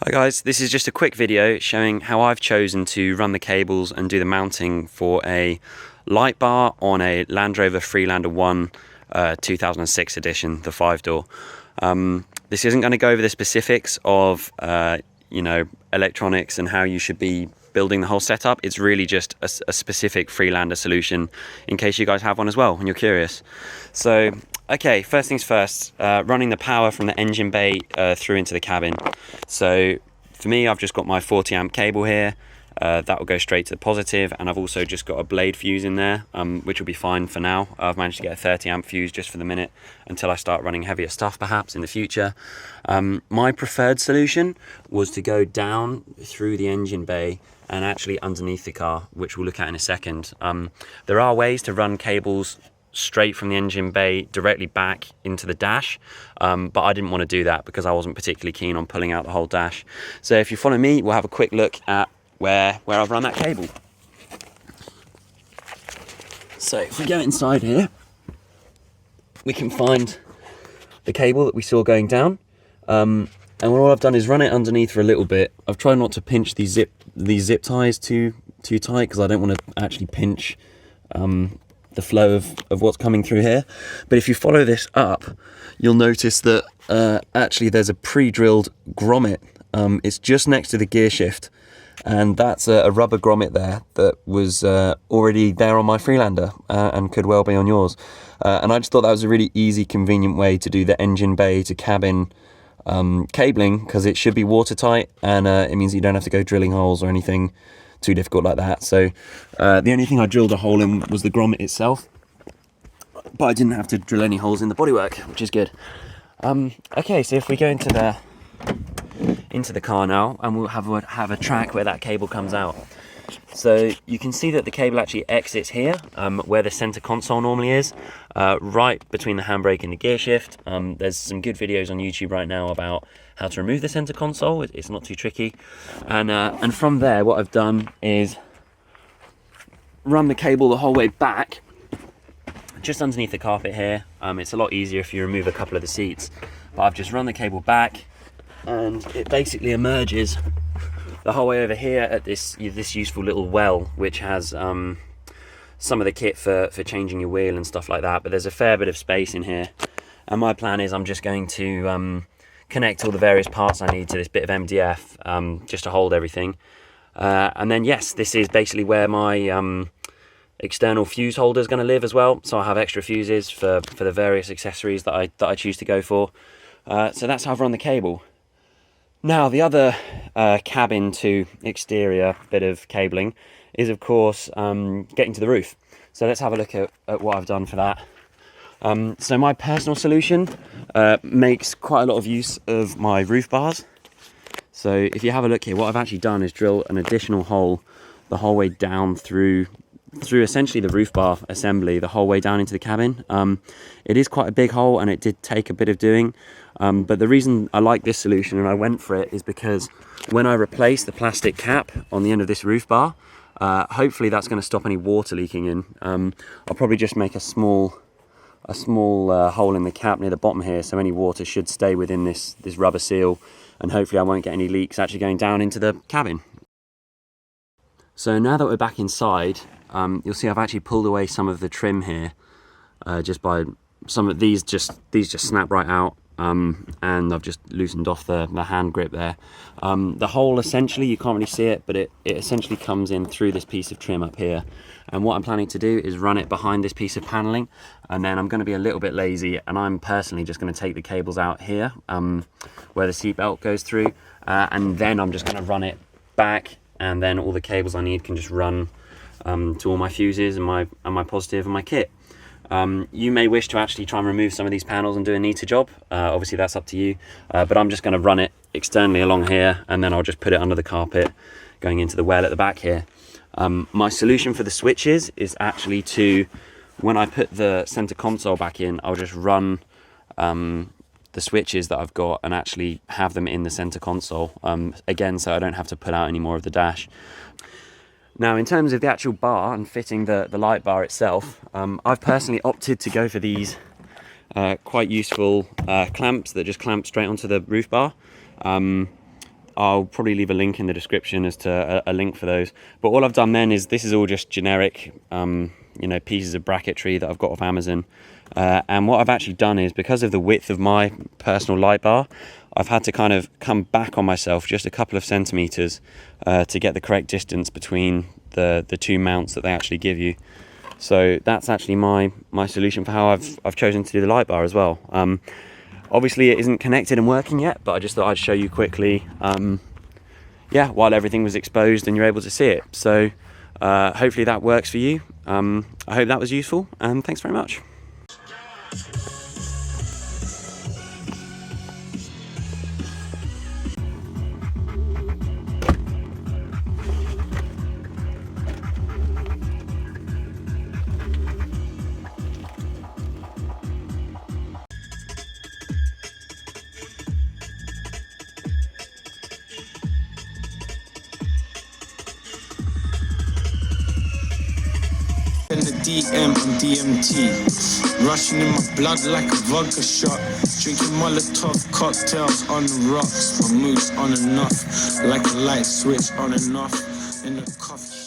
Hi guys, this is just a quick video showing how I've chosen to run the cables and do the mounting for a light bar on a Land Rover Freelander 1 2006 edition, the 5-door. This isn't going to go over the specifics of electronics and how you should be building the whole setup. It's really just a specific Freelander solution in case you guys have one as well and you're curious. So okay, first things first, running the power from the engine bay through into the cabin. So for me, I've just got my 40 amp cable here. That will go straight to the positive, and I've also just got a blade fuse in there, which will be fine for now. I've managed to get a 30 amp fuse just for the minute until I start running heavier stuff perhaps in the future. My preferred solution was to go down through the engine bay and actually underneath the car, which we'll look at in a second. There are ways to run cables straight from the engine bay directly back into the dash, but I didn't want to do that because I wasn't particularly keen on pulling out the whole dash. So if you follow me, we'll have a quick look at where I've run that cable. So if we go inside here, we can find the cable that we saw going down, and all I've done is run it underneath for a little bit. I've tried not to pinch these zip ties too tight because I don't want to actually pinch the flow of what's coming through here. But if you follow this up, you'll notice that actually there's a pre-drilled grommet. It's just next to the gear shift, and that's a rubber grommet there that was already there on my Freelander and could well be on yours. And I just thought that was a really easy, convenient way to do the engine bay to cabin cabling, because it should be watertight, and it means you don't have to go drilling holes or anything too difficult like that. So the only thing I drilled a hole in was the grommet itself, but I didn't have to drill any holes in the bodywork, which is good. Okay, so if we go into the car now, and we'll have a track where that cable comes out. So you can see that the cable actually exits here, where the center console normally is, right between the handbrake and the gear shift. There's some good videos on YouTube right now about how to remove the center console. It's not too tricky. And from there, what I've done is run the cable the whole way back, just underneath the carpet here. It's a lot easier if you remove a couple of the seats, but I've just run the cable back, and it basically emerges the whole way over here at this useful little well, which has some of the kit for changing your wheel and stuff like that. But there's a fair bit of space in here, and my plan is I'm just going to connect all the various parts I need to this bit of MDF, just to hold everything. And then yes, this is basically where my external fuse holder is going to live as well. So I have extra fuses for the various accessories that I choose to go for. So that's how I've run the cable. Now the other cabin to exterior bit of cabling is of course getting to the roof. So let's have a look at what I've done for that. So my personal solution makes quite a lot of use of my roof bars. So if you have a look here, what I've actually done is drill an additional hole the whole way down through essentially the roof bar assembly, the whole way down into the cabin. It is quite a big hole, and it did take a bit of doing, but the reason I like this solution and I went for it is because when I replace the plastic cap on the end of this roof bar, hopefully that's going to stop any water leaking in. I'll probably just make a small hole in the cap near the bottom here, so any water should stay within this rubber seal, and hopefully I won't get any leaks actually going down into the cabin. So now that we're back inside, you'll see I've actually pulled away some of the trim here, just by some of these just snap right out, and I've just loosened off the hand grip there. The hole, essentially, you can't really see it, but it essentially comes in through this piece of trim up here. And what I'm planning to do is run it behind this piece of paneling, and then I'm going to be a little bit lazy, and I'm personally just going to take the cables out here, where the seat belt goes through, and then I'm just going to run it back, and then all the cables I need can just run to all my fuses and my positive and my kit. You may wish to actually try and remove some of these panels and do a neater job. Obviously that's up to you, but I'm just going to run it externally along here, and then I'll just put it under the carpet going into the well at the back here. My solution for the switches is actually to, when I put the center console back in, I'll just run the switches that I've got and actually have them in the center console, again, so I don't have to pull out any more of the dash. Now, in terms of the actual bar and fitting the light bar itself, I've personally opted to go for these quite useful clamps that just clamp straight onto the roof bar. I'll probably leave a link in the description as to a link for those. But all I've done then is, this is all just generic, you know, pieces of bracketry that I've got off Amazon. And what I've actually done is, because of the width of my personal light bar, I've had to kind of come back on myself just a couple of centimeters to get the correct distance between the two mounts that they actually give you. So that's actually my solution for how I've chosen to do the light bar as well. Obviously it isn't connected and working yet, but I just thought I'd show you quickly, yeah, while everything was exposed and you're able to see it. So hopefully that works for you. I hope that was useful, and thanks very much. In the DM and DMT, rushing in my blood like a vodka shot, drinking Molotov cocktails on the rocks. My mood's on and off, like a light switch on and off in the coffee.